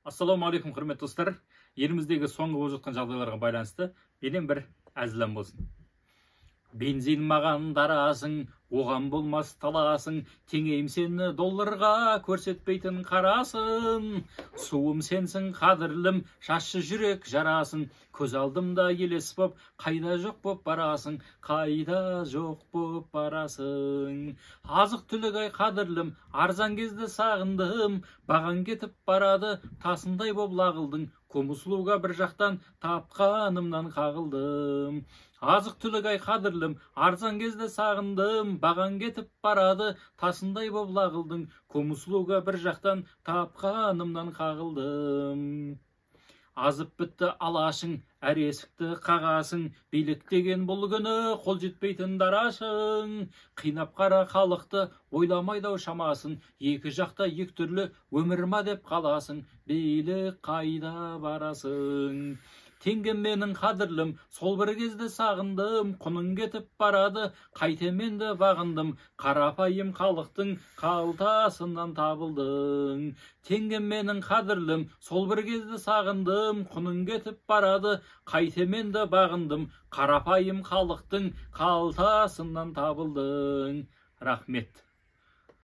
Ассалаумағалейкум, құрметті достар. Еліміздегі соңғы болып жатқан жағдайларға байланысты менен бір әзілім болсын. Бензин маған дарасың, оған болмас таласың, теңейім сені долларға, көрсетпейтін қарасың. Суым сенсің қадірлім, шашы жүрек жарасың, көз алдымда елес боп, қайда жоқ боп барасың, қайда жоқ боп барасың. Азық түлік ай қадірлім, арзан кезде сағындым, бағаң кетіп барады, тасындай боп лағылдың, комуслуга бір жақтан тапқанымнан қағылдым. Азық түлік ай қадірлім, арзан кезде сағындым, бағаң кетіп барады, тасындай боп лағылдың, комуслуга бір жақтан тапқанымнан қағылдым. Азып бітті алашың, әр есікті қағасың, билік деген бұл күні қол жетпейтін дарашың. Қинап қара халықты ойламайдау шамасын, екі жақта екі түрлі өмір ма деп қаласың, билік қайда барасың. Теңгем менің қадірлім, сол бір кезде сағындым, құның кетіп барады, қайтем енді бағындым, қарапайым халықтың қалтасынан табылдың. Теңгем менің қадірлім, сол бір кезде сағындым, құның кетіп барады, қайтем енді бағындым, қарапайым халықтың қалтасынан табылдың. Рахмет.